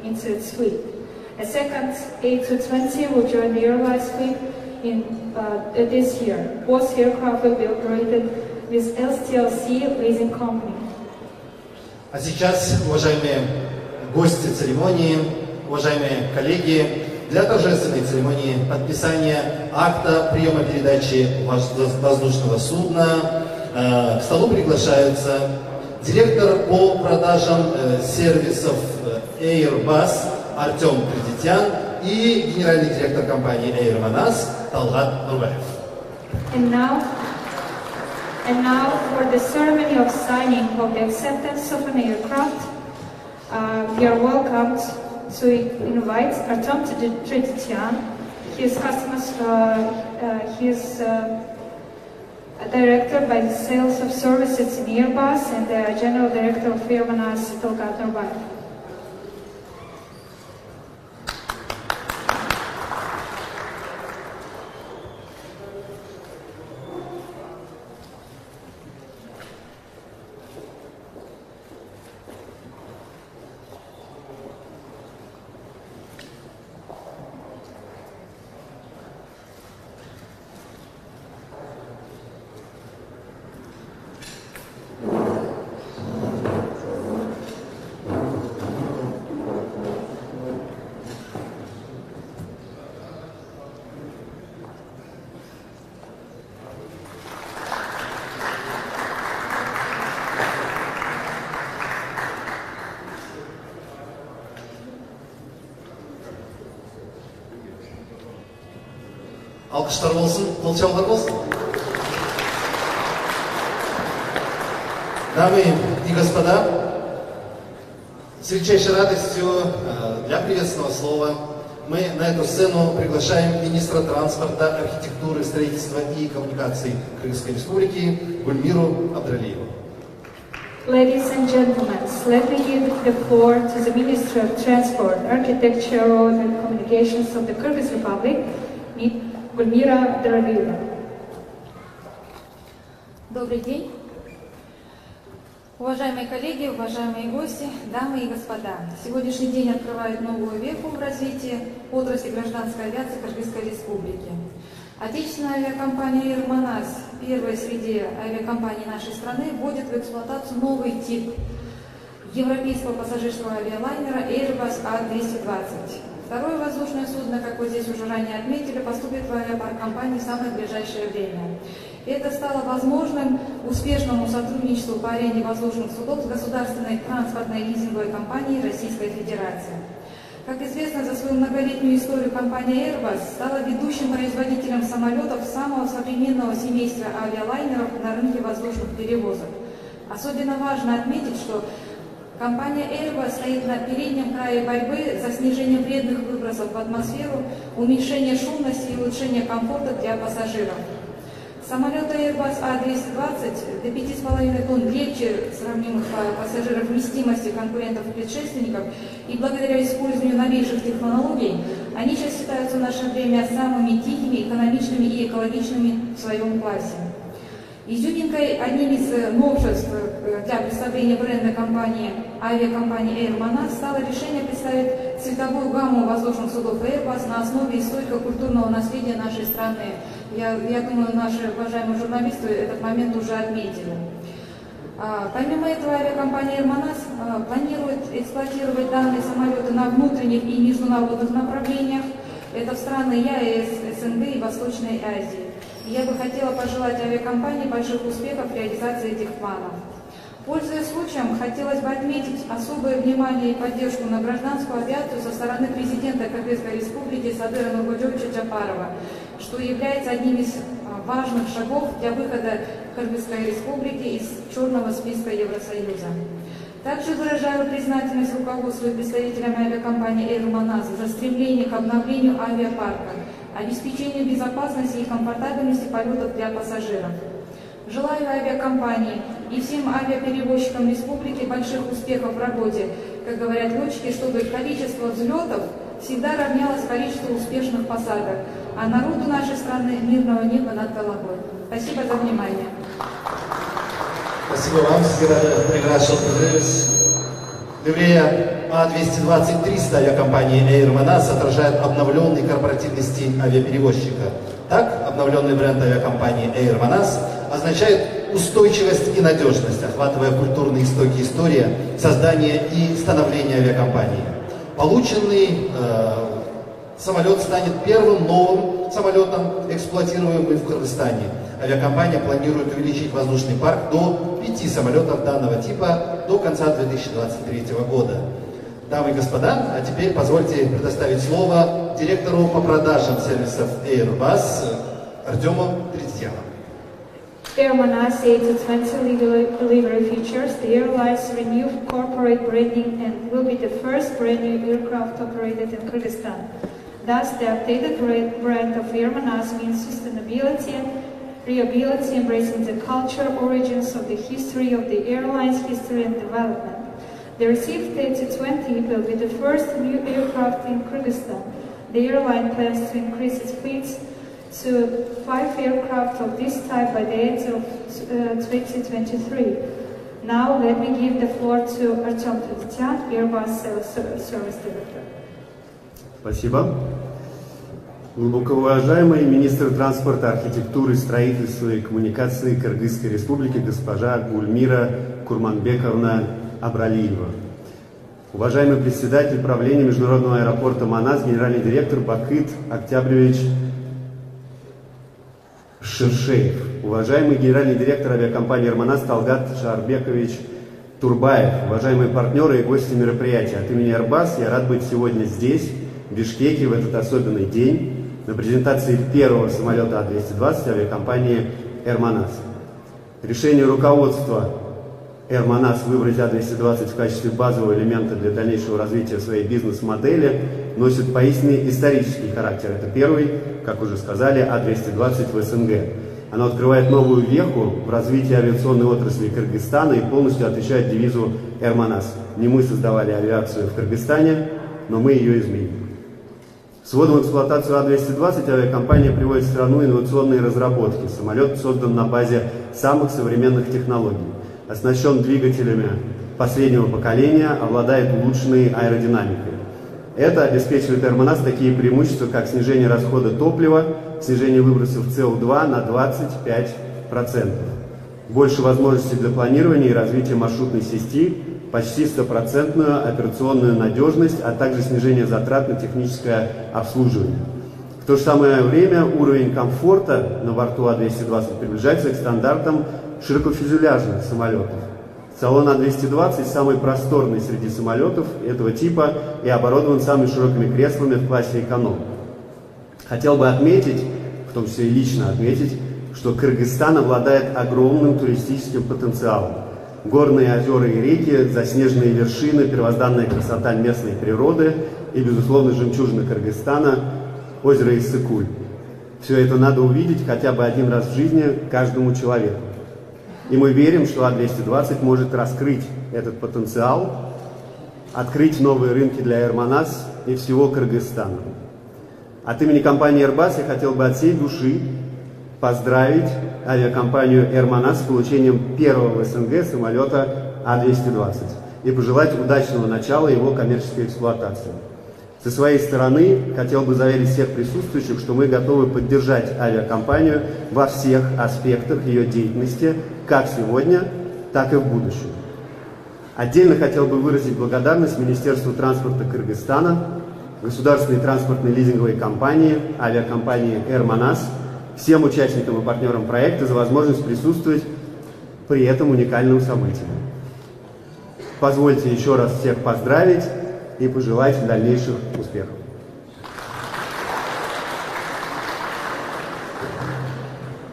into its fleet. A second A220 will join the Airbus fleet in this year. Both aircraft will be operated with STLC Leasing Company. А сейчас, уважаемые гости церемонии, уважаемые коллеги, для торжественной церемонии подписания акта приема передачи воздушного судна к столу приглашаются директор по продажам сервисов Airbus Артем Кредитян и генеральный директор компании Air Manas Талгат Нурбаев. And now for the ceremony of signing of the acceptance of an aircraft, we are welcomed to invite Artem Tredityan. He is a director by the sales of services in Airbus and the general director of Air Manas Talgat Nurbayev. Alkışlar olsun, kol çalmalar olsun. Дамы и господа, с величайшей радостью для приветственного слова мы на эту сцену приглашаем министра транспорта, архитектуры, строительства и коммуникаций Крымской Республики Гульмиру Абдралиеву. Ladies and gentlemen, let me give the floor to the Minister of Transport, Architecture, Road and Communications of the Kyrgyz Republic, Гульмира Абдралиева. Добрый день. Уважаемые коллеги, уважаемые гости, дамы и господа. Сегодняшний день открывает новую веху в развитии отрасли гражданской авиации Кыргызской Республики. Отечественная авиакомпания Air Manas, первая среди авиакомпаний нашей страны, вводит в эксплуатацию новый тип европейского пассажирского авиалайнера Airbus A220. Второе воздушное судно, как вы здесь уже ранее отметили, поступит в авиапарк компании в самое ближайшее время. Это стало возможным успешному сотрудничеству по аренде воздушных судов с государственной транспортной лизинговой компанией Российской Федерации. Как известно, за свою многолетнюю историю компания Airbus стала ведущим производителем самолетов самого современного семейства авиалайнеров на рынке воздушных перевозок. Особенно важно отметить, что компания Airbus стоит на переднем крае борьбы за снижение вредных выбросов в атмосферу, уменьшение шумности и улучшение комфорта для пассажиров. Самолеты Airbus A220 до 5,5 тонн легче сравнимых пассажиров вместимости конкурентов-предшественников, и благодаря использованию новейших технологий они сейчас считаются в наше время самыми тихими, экономичными и экологичными в своем классе. Изюминкой, одним из новшеств для представления бренда авиакомпании Air Manas стало решение представить цветовую гамму воздушных судов Airbus на основе историко-культурного наследия нашей страны. Я думаю, наши уважаемые журналисты этот момент уже отметили. Помимо этого, авиакомпания Air Manas планирует эксплуатировать данные самолеты на внутренних и международных направлениях. Это в страны ЕАЭС, СНГ и Восточной Азии. Я бы хотела пожелать авиакомпании больших успехов в реализации этих планов. Пользуясь случаем, хотелось бы отметить особое внимание и поддержку на гражданскую авиацию со стороны президента Кыргызской Республики Садыра Нурбаджовича Джапарова, что является одним из важных шагов для выхода Кыргызской Республики из черного списка Евросоюза. Также выражаю признательность руководству и представителям авиакомпании Air Manas за стремление к обновлению авиапарка, обеспечению безопасности и комфортабельности полетов для пассажиров. Желаю авиакомпании и всем авиаперевозчикам республики больших успехов в работе, как говорят летчики, чтобы количество взлетов всегда равнялось количеству успешных посадок, а народу нашей страны мирного неба над головой. Спасибо за внимание. Спасибо вам, Сергей Андреевич. А220-300 авиакомпании Air Manas отражает обновленный корпоративный стиль авиаперевозчика. Так, обновленный бренд авиакомпании Air Manas означает устойчивость и надежность, охватывая культурные истоки истории создания и становления авиакомпании. Полученный самолет станет первым новым самолетом, эксплуатируемым в Кыргызстане. Авиакомпания планирует увеличить воздушный парк до 5 самолетов данного типа до конца 2023 года. Дамы и господа, а теперь позвольте предоставить слово директору по продажам сервисов Airbus Артему Третьяну. Air Manas A220 livery features the airline's renewed corporate branding and will be the first brand new aircraft operated in Kyrgyzstan. Thus, the updated brand of Air Manas means sustainability, reliability, embracing the culture, origins of the history of the airline's history and development. The received A220 will be the first new aircraft in Kyrgyzstan. The airline plans to increase its fleets to 5 aircraft of this type by the end of 2023. Now, let me give the floor to Artem Tretyan, Airbus Service Director. Спасибо. Глубоко уважаемый министр транспорта, архитектуры, строительства и коммуникации Кыргызской Республики госпожа Гульмира Курманбековна Абралиева. Уважаемый председатель правления Международного аэропорта Манас, генеральный директор Бакыт Октябревич Шершеев. Уважаемый генеральный директор авиакомпании «Эрманас» Талгат Шарбекович Турбаев. Уважаемые партнеры и гости мероприятия. От имени Airbus я рад быть сегодня здесь, в Бишкеке, в этот особенный день, на презентации первого самолета А220 авиакомпании «Эрманас». Решение руководства «Эрманас» выбрать А220 в качестве базового элемента для дальнейшего развития своей бизнес-модели носит поистине исторический характер. Это первый, как уже сказали, А220 в СНГ. Оно открывает новую веху в развитии авиационной отрасли Кыргызстана и полностью отвечает девизу «Эрманас». Не мы создавали авиацию в Кыргызстане, но мы ее изменим. С вводом в эксплуатацию А220 авиакомпания приводит в страну инновационные разработки. Самолет создан на базе самых современных технологий, оснащен двигателями последнего поколения, обладает улучшенной аэродинамикой. Это обеспечивает Эрманас такие преимущества, как снижение расхода топлива, снижение выбросов СО2 на 25%, больше возможностей для планирования и развития маршрутной сети, почти 100% операционную надежность, а также снижение затрат на техническое обслуживание. В то же самое время уровень комфорта на борту А220 приближается к стандартам широкофюзеляжных самолетов. Салон А220 самый просторный среди самолетов этого типа и оборудован самыми широкими креслами в классе эконом. Хотел бы отметить, в том числе и лично отметить, что Кыргызстан обладает огромным туристическим потенциалом. Горные озера и реки, заснеженные вершины, первозданная красота местной природы и, безусловно, жемчужина Кыргызстана – озеро Иссык-Куль. Все это надо увидеть хотя бы один раз в жизни каждому человеку. И мы верим, что А220 может раскрыть этот потенциал, открыть новые рынки для Эрманас и всего Кыргызстана. От имени компании Airbus я хотел бы от всей души поздравить авиакомпанию Эрманас с получением первого в СНГ самолета А220 и пожелать удачного начала его коммерческой эксплуатации. Со своей стороны хотел бы заверить всех присутствующих, что мы готовы поддержать авиакомпанию во всех аспектах ее деятельности, как сегодня, так и в будущем. Отдельно хотел бы выразить благодарность Министерству транспорта Кыргызстана, государственной транспортной лизинговой компании, авиакомпании «Эрманас», всем участникам и партнерам проекта за возможность присутствовать при этом уникальном событии. Позвольте еще раз всех поздравить и пожелать дальнейших успехов.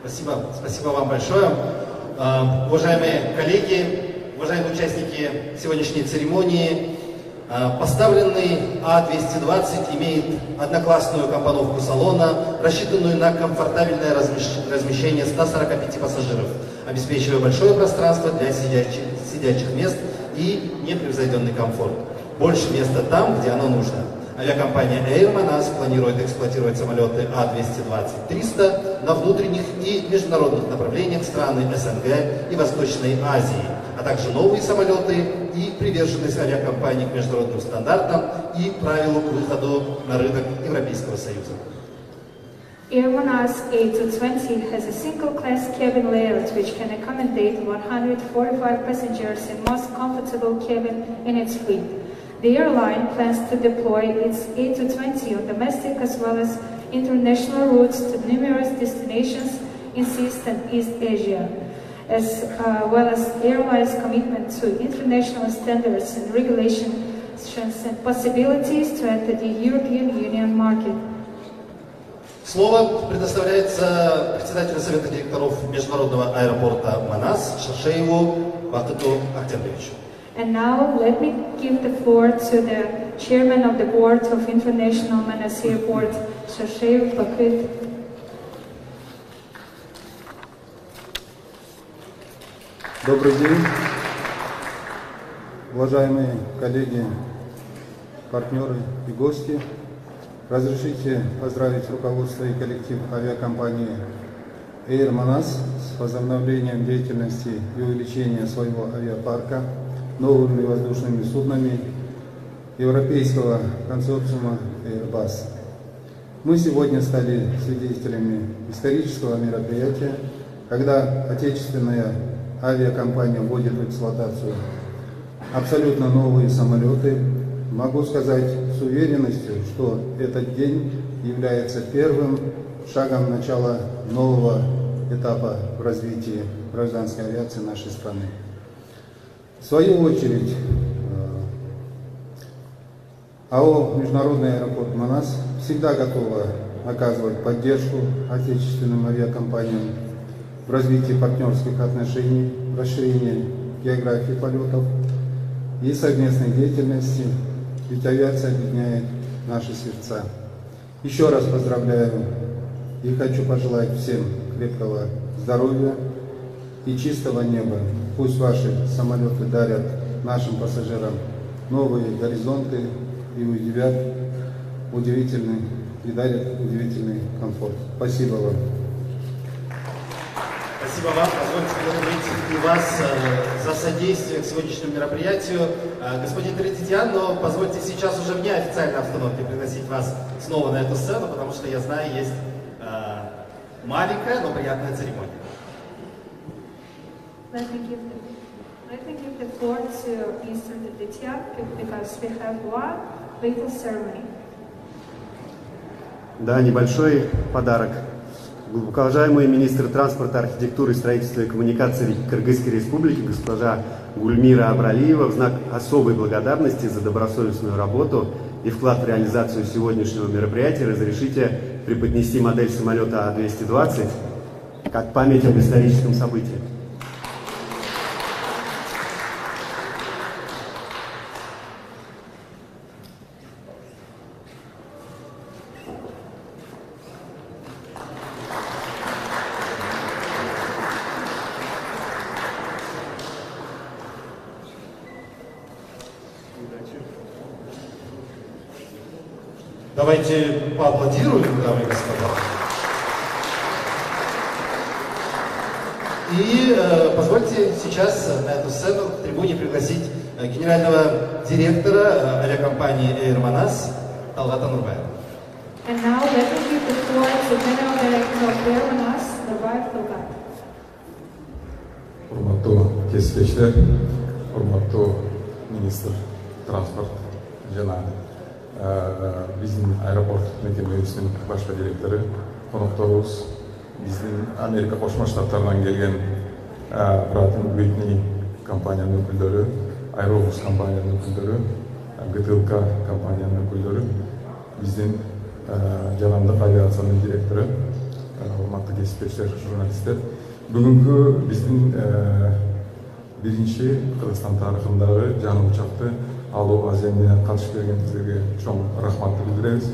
Спасибо вам большое. Уважаемые коллеги, уважаемые участники сегодняшней церемонии, поставленный А220 имеет одноклассную компоновку салона, рассчитанную на комфортабельное размещение 145 пассажиров, обеспечивая большое пространство для сидячих мест и непревзойденный комфорт. Больше места там, где оно нужно. Авиакомпания Air Manas планирует эксплуатировать самолеты А220-300 на внутренних и международных направлениях страны СНГ и Восточной Азии, а также новые самолеты и приверженность авиакомпаний к международным стандартам и правилу к выходу на рынок Европейского Союза. Air Manas A220 has a single-class cabin layout which can accommodate 145 passengers in most comfortable cabin in its fleet. The airline plans to deploy its A220 on domestic as well as international routes to numerous destinations in East and East Asia, as well as airlines' commitment to international standards and regulations and possibilities to enter the European Union market. Слово предоставляется председателю Совета директоров Международного аэропорта Манас Шаршееву Вахтату Октябревичу. And now let me give the floor to the chairman of the board of International Manas Airport, Шаршеев Бакыт. Добрый день, уважаемые коллеги, партнеры и гости. Разрешите поздравить руководство и коллектив авиакомпании Air Manas с возобновлением деятельности и увеличением своего авиапарка новыми воздушными суднами европейского консорциума Airbus. Мы сегодня стали свидетелями исторического мероприятия, когда отечественная авиакомпания вводит в эксплуатацию абсолютно новые самолеты. Могу сказать с уверенностью, что этот день является первым шагом начала нового этапа в развитии гражданской авиации нашей страны. В свою очередь, АО «Международный аэропорт Манас» всегда готова оказывать поддержку отечественным авиакомпаниям в развитии партнерских отношений, расширении географии полетов и совместной деятельности, ведь авиация объединяет наши сердца. Еще раз поздравляю и хочу пожелать всем крепкого здоровья и чистого неба. Пусть ваши самолеты дарят нашим пассажирам новые горизонты и дарят удивительный комфорт. Спасибо вам. Спасибо вам. Позвольте благодарить и вас за содействие к сегодняшнему мероприятию. Господин Третьян, но позвольте сейчас уже в неофициальной обстановке пригласить вас снова на эту сцену, потому что, я знаю, есть маленькая, но приятная церемония. Let me give the floor to Mr. Tretьян because we have one little ceremony. Да, небольшой подарок. Глубоко уважаемый министр транспорта, архитектуры, строительства и коммуникаций Кыргызской Республики госпожа Гульмира Абралиева в знак особой благодарности за добросовестную работу и вклад в реализацию сегодняшнего мероприятия разрешите преподнести модель самолета А-220 как память об историческом событии. Давайте поаплодируем, дамы и господа. И позвольте сейчас на эту сцену к трибуне пригласить генерального директора авиакомпании Air Manas Талгата Нурбаева. And now let me give the floor to General Director of Air Manas, Nurbayev Talgat. Урматтуу кесиптештер, урматтуу министр транспорт жана биздин аэропорт мекемебиздин башкы директору, конокторубуз, биздин Америка Кошмо Штаттарынан келген Братин Уитни компаниянын өкүлдөрү, Аэробус компаниянын өкүлдөрү, ГТЛК компаниянын өкүлдөрү, биздин жанамдык авиациянын директору, урматтуу кесиптештер, журналисттер. Бүгүнкү биздин биринчи Кыргызстан тарыхындагы жаңы учакты алуу аземине катышып бергениңизге чоң рахматты билдиребиз.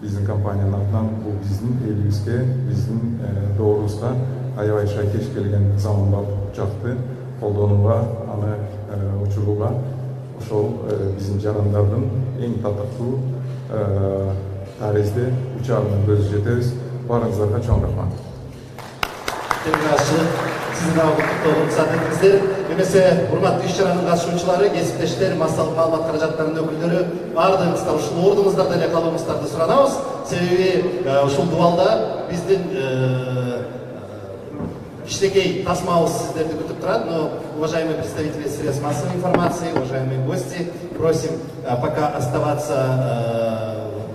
Биздин компаниянын атынан бул биздин элибизге, биздин доорубузга аябай шайкеш келген заманбап учакты колдонууга, аны учурууга ошол биздин жарандардын эң татыктуу таризде учагына көзү жетебиз. Баарыңыздарга чоң рахмат. Sizin de немесе урматтуу иш-чаранын катышуучулары, кесиптештер, массалык маалымат каражаттарынын өкүлдөрү баардыгыңыздар ушул ордуңуздарда эле калууңуздарды суранабыз. Себеби ушул дубалда биздин кичинекей тасмабыз сиздерди күтүп турат, но уважаемые представители средств массовой информации, уважаемые гости, просим пока оставаться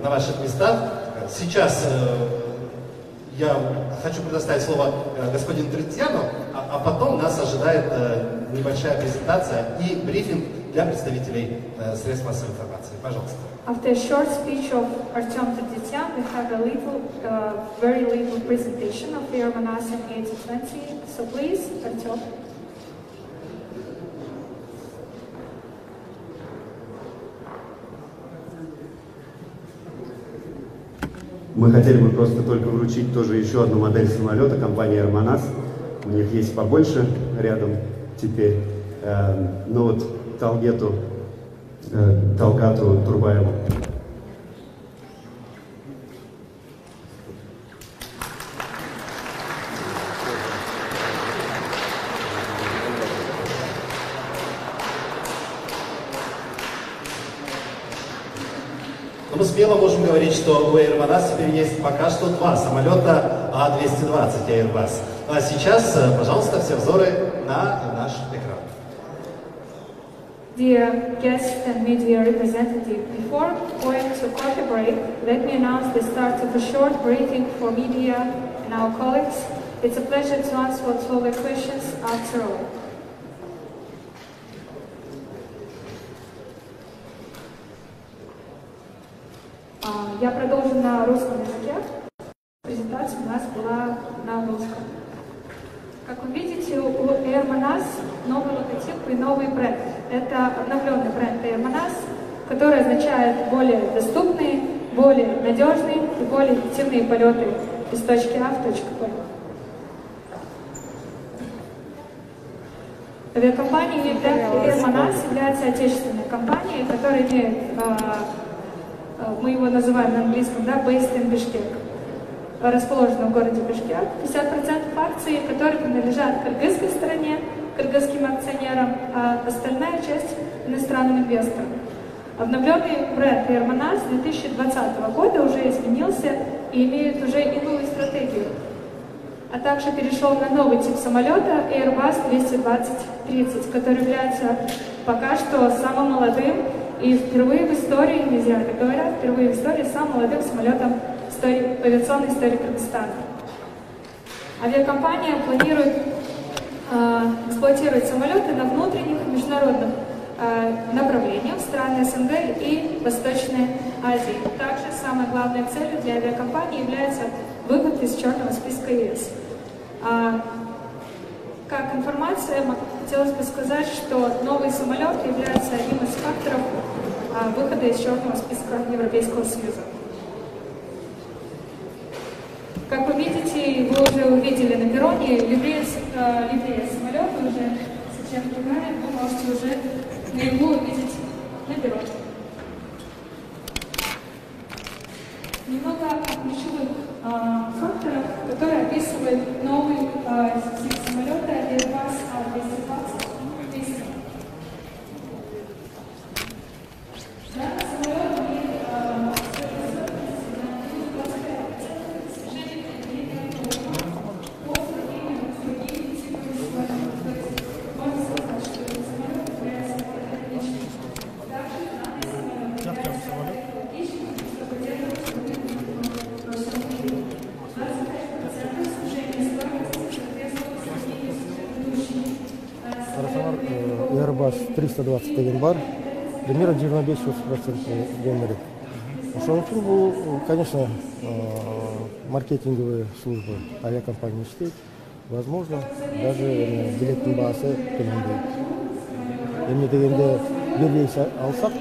на ваших местах. Сейчас я хочу предоставить слово господину Третьяну, а потом нас ожидает небольшая презентация и брифинг для представителей средств массовой информации. Пожалуйста. After a short speech of Artyom Tretyan, we have a very little presentation of Air Manas in 8020. So please, Artyom. Мы хотели бы просто только вручить тоже еще одну модель самолета компании Air Manas. У них есть побольше рядом теперь. Но вот Талгату Турбаеву. Мы смело можем говорить, что у Air Manas теперь есть пока что два самолета А-220 Airbus. А сейчас, пожалуйста, все взоры на наш экран. Dear guests and media representative, before going to coffee break, let me announce the start of a short briefing for media and our colleagues. It's a pleasure to answer all the questions after all. Я продолжу на русском языке. Презентация у нас была на русском. Как вы видите, у Air Manas новый логотип и новый бренд. Это обновленный бренд Air Manas, который означает более доступные, более надежные и более эффективные полеты из точки А в точку Б. Авиакомпания Air Manas является отечественной компанией, которая имеет, мы его называем на английском, based in Бишкек, расположена в городе Бишкек. 50% акций, которые принадлежат кыргызской стороне, кыргызским акционерам, а остальная часть иностранным инвесторам. Обновленный бренд Air Manas с 2020 года уже изменился и имеет уже иную стратегию, а также перешел на новый тип самолета Airbus 220-30, который является пока что самым молодым и впервые в истории, нельзя так говорят, впервые в истории самым молодым самолетом в авиационной истории Кыргызстана. Авиакомпания планирует эксплуатировать самолеты на внутренних и международных направлениях в страны СНГ и Восточной Азии. Также самой главной целью для авиакомпании является выход из черного списка ЕС. Как информация, хотелось бы сказать, что новый самолет является одним из факторов выхода из черного списка Европейского Союза. Как вы видите, вы уже увидели на перроне ливрея самолета, уже совсем другая, вы можете уже наяву увидеть на перроне. Немного о ключевых факторах, которые описывают новый тип самолета Airbus A220. Данный самолет имеет Airbus 320 деген бар, примерно 25-30% генери. Ошол үчүн бул, конечно, маркетинговые службы авиакомпании иштейт. Возможно, даже билеттин баасы төмөндөйт. Эмне дегенде бир рейс алсак,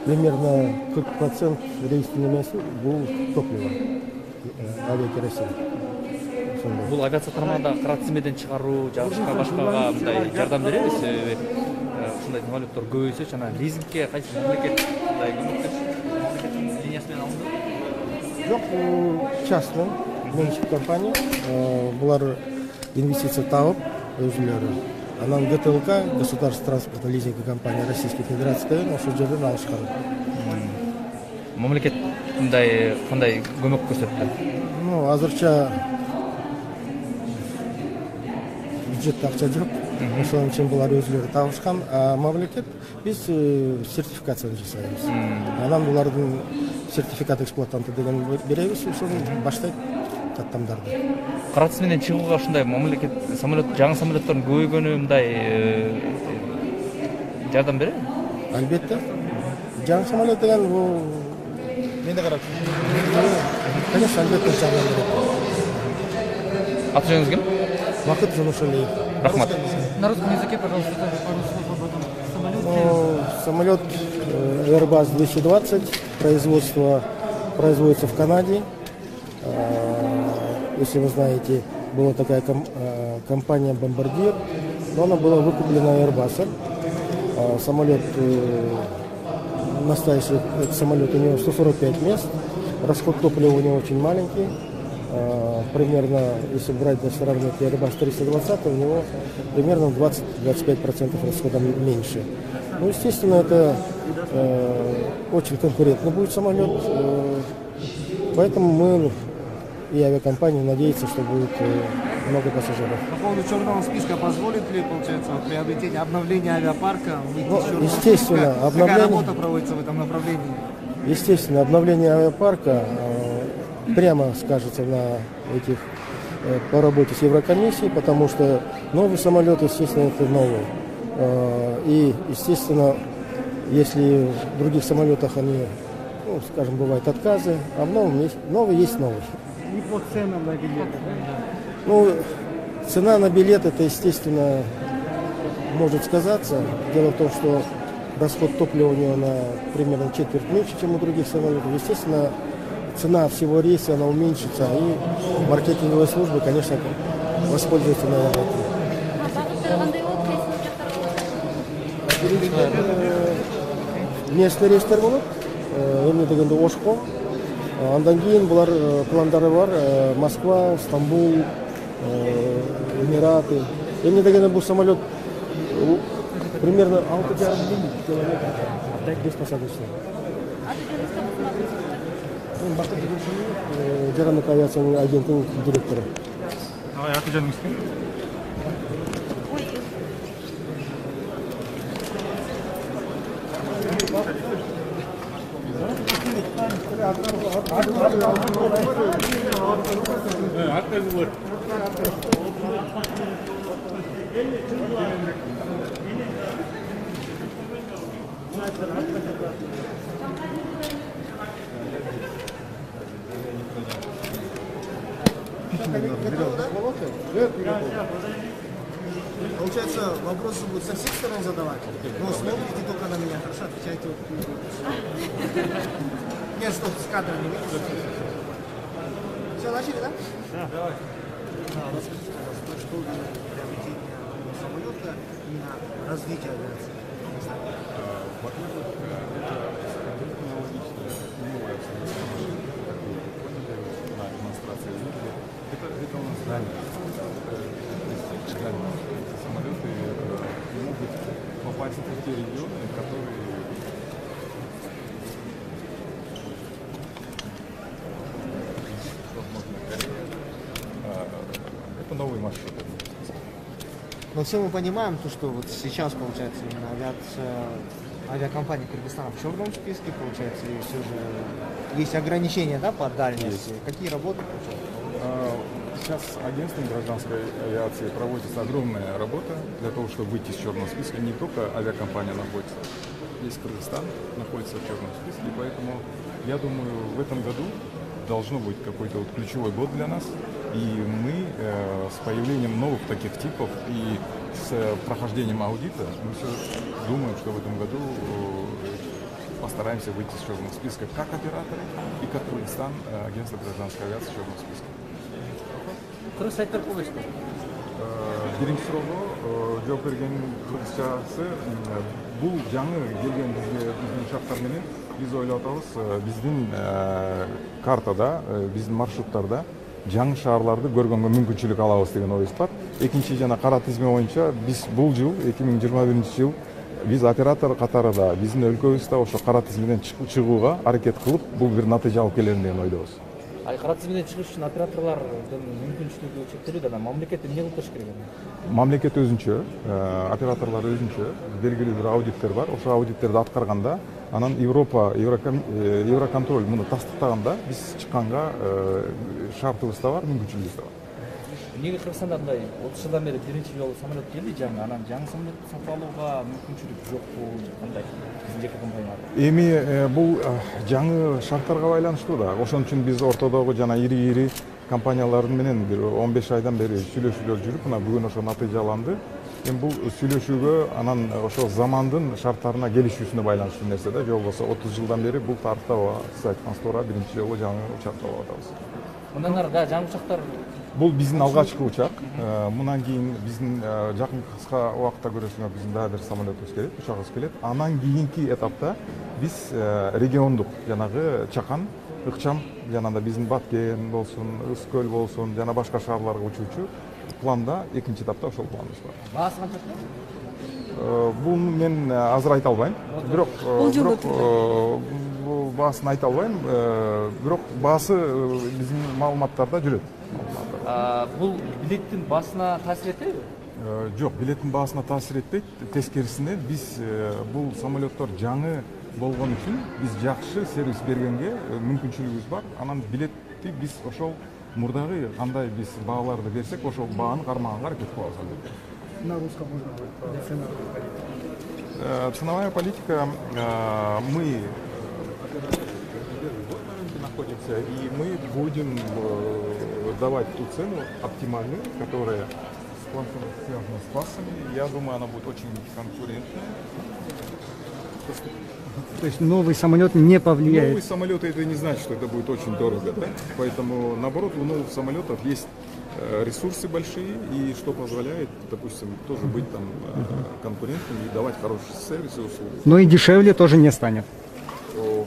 примерно 40% рейстин эмеси бул топливо, авиакеросин. Бул авиация тармагында кыраат тизмеден чыгаруу, башкага мындай жардам беребиз. Ушундай самолеттор көбөйсө, жана лизингке кайсы мамлекет мындай көмөктөшүп линиясы менен алынды? Жок, частный менчик компания. Булар инвестиция табып, өзүлөрү Анан ГТЛК, Государственная транспортная лизинговая компания Российской Федерации, ошол жерден алышкан. Мамлекет кандай көмөк көрсөттү? Ну, азырча бюджетте акча жок. Ошон үчүн булар өзүлөрү табышкан. А мамлекет биз сертификацияны жасайбыз. Анан булардын сертификат эксплуатанты деген беребиз, ошону баштайт каттамдарды. Кыргыз менен чыгууга ушундай мамлекет жаңы самолеттордун көбөйгөнү мындай жардам береби? Албетте. Жаңы самолет деген бул менде карап. Конечно, албетте жардам берет. Аты жөнүңүз ким? Бакыт Жумушалиев. Рахмат. На русском языке, пожалуйста, тоже пару слов об этом самолете. Ну, самолет Airbus 220, производится в Канаде. Если вы знаете, была такая компания Bombardier, но она была выкуплена Airbus. Самолет, настоящий самолет, у него 145 мест, расход топлива у него очень маленький. Примерно, если брать, сравнивать Airbus 320, у него примерно 20-25% расхода меньше. Ну, естественно, это очень конкурентный будет самолет, поэтому мы и авиакомпания надеется, что будет много пассажиров. По поводу черного списка, позволит ли, получается, приобретение, обновление авиапарка? Ну, естественно, какая работа проводится в этом направлении? Естественно, обновление авиапарка прямо скажется на этих по работе с Еврокомиссией, потому что новый самолет, естественно, это новый. И, естественно, если в других самолетах они, ну, скажем, бывают отказы, а в новом есть новый. И по ценам на билеты. Ну, цена на билет, это, естественно, может сказаться. Дело в том, что расход топлива у него на примерно четверть меньше, чем у других самолетов. Естественно, цена всего рейса, она уменьшится, и маркетинговые службы, конечно, воспользуются на этом. Местный рейстер болот, эмне дегенде Ошко. Андан кийин булар пландары бар, Москва, Стамбул, Эмираты. Эмне дегенде бул самолет примерно 6,5 километр беспосадочный. Бакыт Жумушалиев, жарандык авиациянын агентинин директору. Аты жөнүңүз ким? Получается, вопросы будут со всех сторон задавать. Но смотрите только на меня, хорошо, отвечайте. Нет, что с кадра не видно. Все, начали, да? Да. Давай. Расскажите, пожалуйста, что для приобретения самолета и на развитие авиации? Это у нас ранее. Самолеты могут попасть в те регионы, которые это новый маршрут. Но все мы понимаем, то, что вот сейчас, получается, именно авиакомпания Кыргызстана в черном списке, получается, и все же есть ограничения, да, по дальности. Есть. Какие работы, получается? Сейчас агентством гражданской авиации проводится огромная работа для того, чтобы выйти из черного списка. Не только авиакомпания находится, весь Кыргызстан находится в черном списке, поэтому я думаю, в этом году должно быть какой-то вот ключевой год для нас, и мы с появлением новых таких типов и с прохождением аудита, мы все думаем, что в этом году постараемся выйти из черного списка как операторы и как Кыргызстан, агентство гражданской авиации в черном списке. Кыргыз айтар боласыз. Биринчи суроого жооп берген кыргызчасы бул жаңы келген биздин шарттар менен биз ойлоп атабыз биздин картада биздин маршруттарда жаңы шаарларды көргөнгө мүмкүнчүлүк алабыз деген оюбуз бар. Экинчи жана кара тизме боюнча биз бул жыл 2021-жыл биз оператор катары да биздин өлкөбүз да ошо кара тизмеден чыгууга аракет кылып бул бир натыйжа алып келерин деген ойдобуз. Кара тизмеден чыгыш үчүн операторлордун мүмкүнчүлүгү чектелүү да, мамлекет эмне кылып бериш керек? Мамлекет өзүнчө, операторлор өзүнчө белгилүү бир аудиттер бар. Ошо аудиттерди аткарганда, анан Евроконтроль муну тастыктаганда биз чыкканга шартыбыз да бар, мүмкүнчүлүгүбүз да бар. Эмнеге Кыргызстанда мындай 30 жылдан бери биринчи жолу самолет келди жаңы, анан жаңы самолет сатып алууга мүмкүнчүлүк жокпу, кандай биздин жеке компаниялар? Эми бул жаңы шарттарга байланыштуу да. Ошон үчүн биз ортодогу жана ири компаниялардын менен бир 15 айдан бери сүйлөшүүлөр жүрүп, мына бүгүн ошо натыйжаланды. Эми бул сүйлөшүүгө анан ошо замандын шарттарына келишүүсүнө байланыштуу нерсе да. Жолбосо 30 жылдан бери бул тарыхта сиз айткансыз туура биринчи жолу жаңы учакты алып атабыз. Мындан ары да жаңы учактар бул биздин алгачкы учак. Мындан кийин биздин жакын кыска убакытта көрөсүңөр биздин дагы бир самолетубуз келет, учагыбыз келет. Анан кийинки этапта биз региондук жанагы Чакан, Ыкчам, жанагы биздин Баткен болсун, Ыз-Көл болсун, жана башка шаарларга учуучу планда экинчи этапта ошол планыбыз бар. Баасы канча? Бул мен азыр айта албайм. Бирок баасын айта албайм. Бирок баасы биздин маалыматтарда жүрөт. Бул билеттин баасына таасир этеби? Жок, билеттин баасына таасир этпейт. Тескерисине биз бул самолеттор жаңы болгон үчүн биз жакшы сервис бергенге мүмкүнчүлүгүбүз бар. Анан билетти биз ошол мурдагы кандай биз бааларды берсек, ошол бааны кармаганга аракет кылабыз. На русском можно будет. Ценовая политика, мы находимся, и мы будем давать ту цену оптимальную, которая связана с классами. Я думаю, она будет очень конкурентная. То есть новый самолет не повлияет? Новый самолет, это не значит, что это будет очень дорого, да? Поэтому, наоборот, у новых самолетов есть ресурсы большие, и что позволяет, допустим, тоже быть там конкурентным и давать хороший сервис и услуги. Но и дешевле тоже не станет.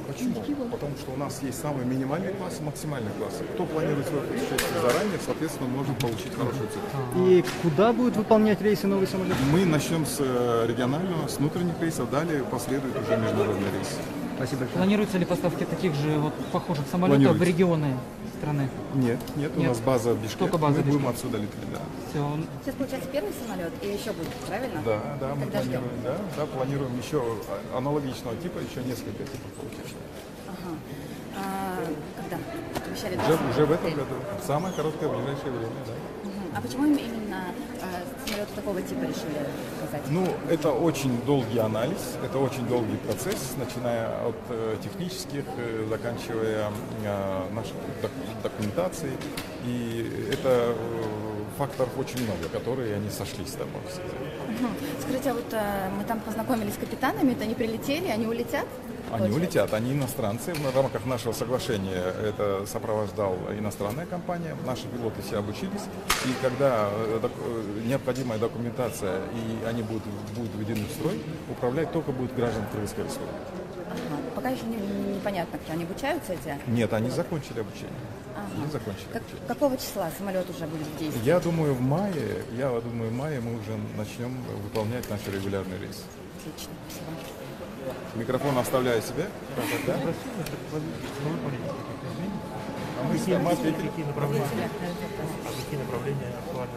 Почему? Потому что у нас есть самый минимальный класс и максимальный класс. Кто планирует свое путешествие заранее, соответственно, может получить хорошую цену. И куда будет выполнять рейсы новый самолет? Мы начнем с регионального, с внутренних рейсов, далее последуют уже международные рейсы. Спасибо. Планируются ли поставки таких же вот похожих самолетов в регионы страны? Нет, у нас база в Бишкеке. Только база мы в Бишкеке. будем отсюда лететь, да. Все. Сейчас получается первый самолет и еще будет, правильно? Да, мы Когда ждем? планируем еще аналогичного типа, еще несколько типов получить. Ага. Когда? Обещали Уже в этом году. Самое короткое в ближайшее время, да. А почему именно самолеты такого типа решили заказать? Ну, это очень долгий анализ, это очень долгий процесс, начиная от технических, заканчивая нашей документацией. И это факторов очень много, которые они сошлись там, можно сказать. Скажите, а вот мы там познакомились с капитанами, то они прилетели, они улетят? Они улетят, они иностранцы. В рамках нашего соглашения это сопровождала иностранная компания. Наши пилоты все обучились. И когда необходимая документация и они будут введены в строй, управлять только будут граждане Кыргызской республики. Ага. Пока еще непонятно, кто они обучаются эти? Нет, они закончили обучение. Ага. Они закончили обучение. Какого числа самолет уже будет в действии? Я думаю, в мае мы уже начнем выполнять наши регулярные рейсы. Отлично, спасибо. Микрофон оставляю себе. Да? Мы ответили. Какие направления актуальны?